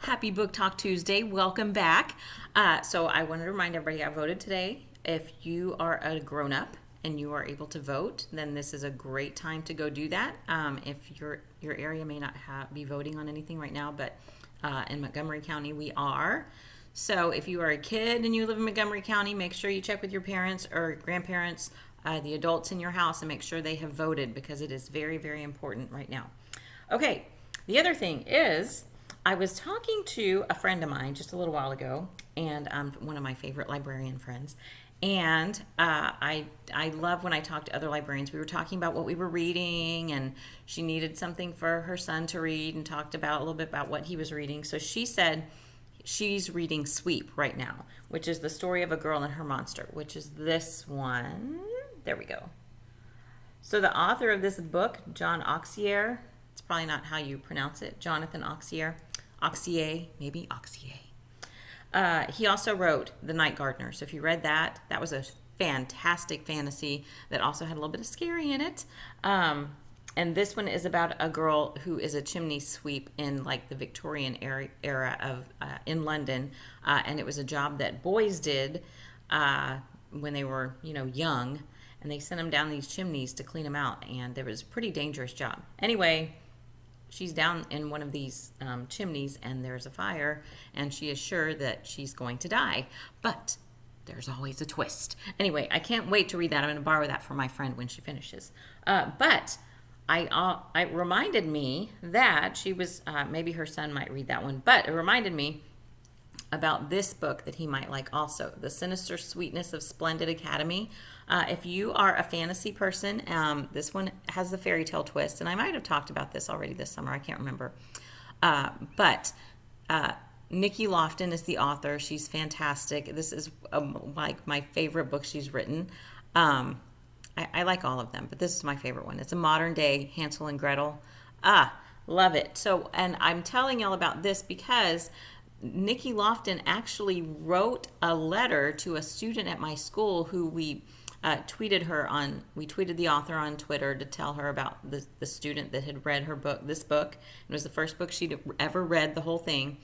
Happy Book Talk Tuesday. Welcome back. So I wanted to remind everybody I voted today. If you are a grown-up and you are able to vote, then this is a great time to go do that. If your area may not be voting on anything right now, but in Montgomery County we are. So if you are a kid and you live in Montgomery County, make sure you check with your parents or grandparents, the adults in your house, and make sure they have voted because it is very, very important right now. Okay, the other thing is I was talking to a friend of mine just a little while ago, and one of my favorite librarian friends. And I love when I talk to other librarians. We were talking about what we were reading, and she needed something for her son to read, and talked about a little bit about what he was reading. So she said she's reading Sweep right now, which is the story of a girl and her monster, which is this one. There we go. So the author of this book, John Auxier, it's probably not how you pronounce it, Jonathan Auxier, maybe Auxier. He also wrote The Night Gardener. So if you read that, that was a fantastic fantasy that also had a little bit of scary in it. And this one is about a girl who is a chimney sweep in like the Victorian era of in London, and it was a job that boys did when they were young, and they sent them down these chimneys to clean them out, and it was a pretty dangerous job. Anyway, she's down in one of these chimneys, and there's a fire, and she is sure that she's going to die. But there's always a twist. Anyway, I can't wait to read that. I'm going to borrow that from my friend when she finishes. But it reminded me that she was, maybe her son might read that one, but it reminded me about this book that he might like also, The Sinister Sweetness of Splendid Academy. If you are a fantasy person, this one has the fairy tale twist, and I might have talked about this already this summer. I can't remember. But Nikki Lofton is the author. She's fantastic. This is like my favorite book she's written. I like all of them, but this is my favorite one. It's a modern day Hansel and Gretel. Love it. So, and I'm telling y'all about this because Nikki Lofton actually wrote a letter to a student at my school who we tweeted the author on Twitter to tell her about the student that had read her book, this book. It was the first book she'd ever read, the whole thing.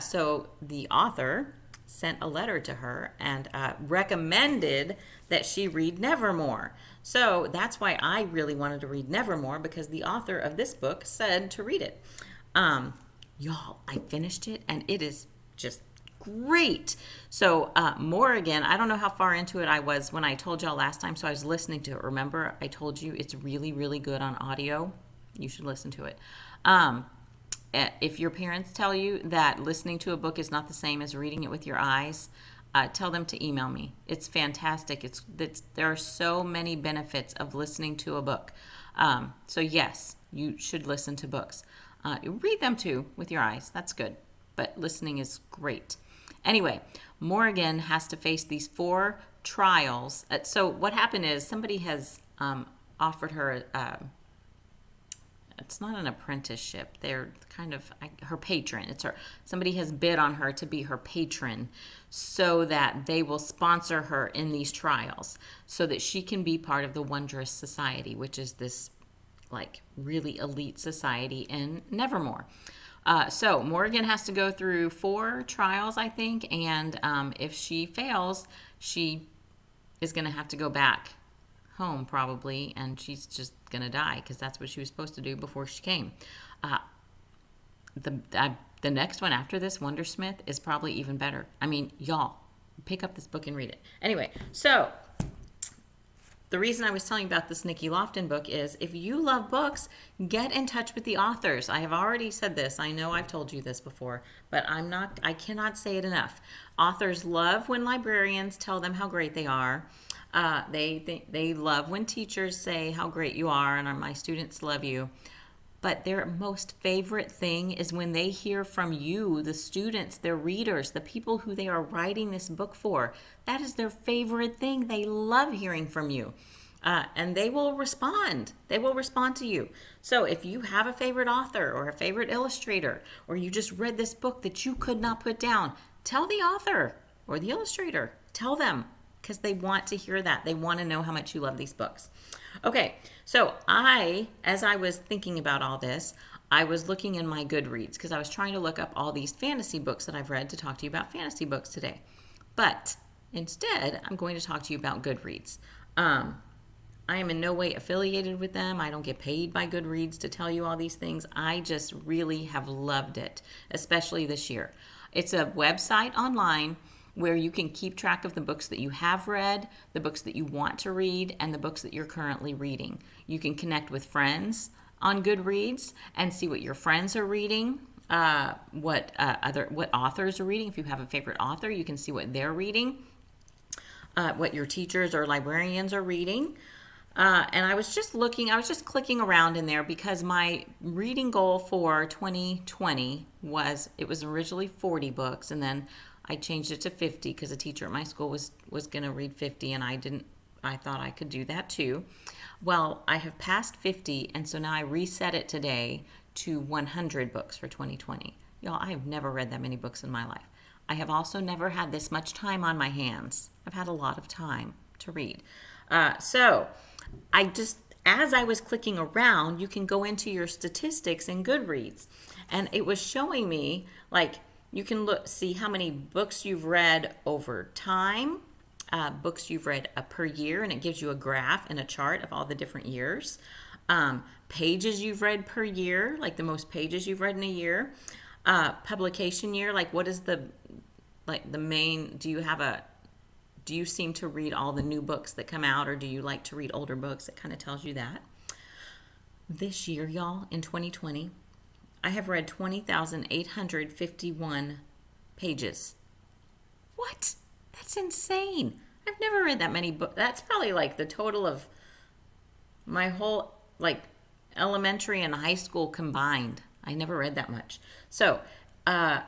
So the author sent a letter to her and recommended that she read Nevermore. So that's why I really wanted to read Nevermore, because the author of this book said to read it. Y'all, I finished it, and it is just great. So Morrigan, I don't know how far into it I was when I told y'all last time, so I was listening to it. Remember, I told you it's really, really good on audio. You should listen to it. If your parents tell you that listening to a book is not the same as reading it with your eyes, tell them to email me. It's fantastic. There are so many benefits of listening to a book. So yes, you should listen to books. Read them too with your eyes. That's good. But listening is great. Anyway, Morrigan has to face these 4 trials. So what happened is somebody has offered her, it's not an apprenticeship. They're kind of her patron. Somebody has bid on her to be her patron so that they will sponsor her in these trials so that she can be part of the Wondrous Society, which is this like really elite society in Nevermore. So Morgan has to go through 4 trials, I think, and if she fails, she is going to have to go back home probably, and she's just going to die because that's what she was supposed to do before she came. The next one after this, Wondersmith, is probably even better. I mean, y'all, pick up this book and read it. Anyway, so the reason I was telling you about this Nikki Lofton book is if you love books, get in touch with the authors. I have already said this. I know I've told you this before, but I cannot say it enough. Authors love when librarians tell them how great they are. They love when teachers say how great you are and my students love you. But their most favorite thing is when they hear from you, the students, their readers, the people who they are writing this book for. That is their favorite thing. They love hearing from you. And they will respond. They will respond to you. So if you have a favorite author or a favorite illustrator, or you just read this book that you could not put down, tell the author or the illustrator. Tell them, because they want to hear that. They want to know how much you love these books. Okay, so as I was thinking about all this, I was looking in my Goodreads because I was trying to look up all these fantasy books that I've read to talk to you about fantasy books today. But instead, I'm going to talk to you about Goodreads. I am in no way affiliated with them. I don't get paid by Goodreads to tell you all these things. I just really have loved it, especially this year. It's a website online where you can keep track of the books that you have read, the books that you want to read, and the books that you're currently reading. You can connect with friends on Goodreads and see what your friends are reading, what authors are reading. If you have a favorite author, you can see what they're reading, what your teachers or librarians are reading. And I was just clicking around in there because my reading goal for 2020 was originally 40 books, and then I changed it to 50 because a teacher at my school was going to read 50, and I thought I could do that too. Well, I have passed 50, and so now I reset it today to 100 books for 2020. Y'all, I have never read that many books in my life. I have also never had this much time on my hands. I've had a lot of time to read. So as I was clicking around, you can go into your statistics in Goodreads, and it was showing me, like, you can see how many books you've read over time, books you've read per year, and it gives you a graph and a chart of all the different years. Pages you've read per year, like the most pages you've read in a year. Publication year, like what is the main, do you seem to read all the new books that come out, or do you like to read older books? It kind of tells you that. This year, y'all, in 2020, I have read 20,851 pages. What? That's insane. I've never read that many books. That's probably like the total of my whole elementary and high school combined. I never read that much. So, in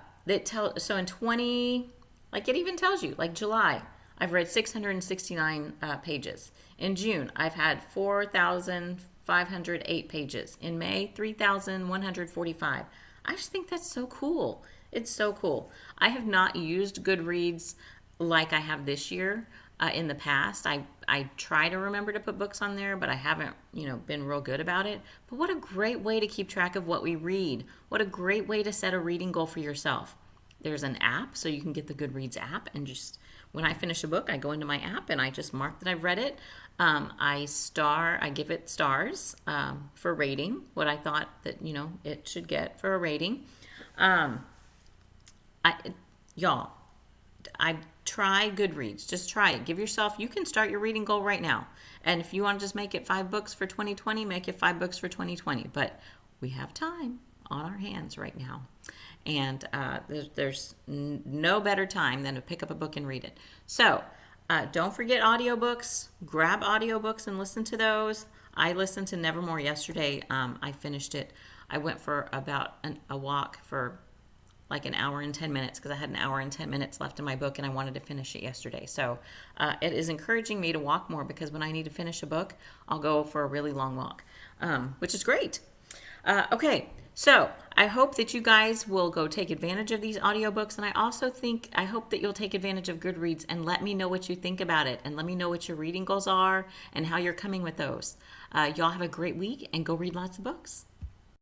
20, it even tells you, July, I've read 669 pages. In June, I've had 4,508 pages. In May, 3,145. I just think that's so cool. It's so cool. I have not used Goodreads like I have this year in the past. I try to remember to put books on there, but I haven't, been real good about it. But what a great way to keep track of what we read. What a great way to set a reading goal for yourself. There's an app, so you can get the Goodreads app, and just when I finish a book, I go into my app and I just mark that I've read it. I give it stars for rating, what I thought that, it should get for a rating. Y'all, I try Goodreads. Just try it. You can start your reading goal right now. And if you want to just make it 5 books for 2020, make it 5 books for 2020. But we have time on our hands right now. And there's no better time than to pick up a book and read it. So don't forget audiobooks. Grab audiobooks and listen to those. I listened to Nevermore yesterday. I finished it. I went for about a walk for an hour and 10 minutes because I had an hour and 10 minutes left in my book and I wanted to finish it yesterday. So it is encouraging me to walk more because when I need to finish a book, I'll go for a really long walk, which is great. Okay. So I hope that you guys will go take advantage of these audiobooks. And I hope that you'll take advantage of Goodreads and let me know what you think about it. And let me know what your reading goals are and how you're coming with those. Y'all have a great week and go read lots of books.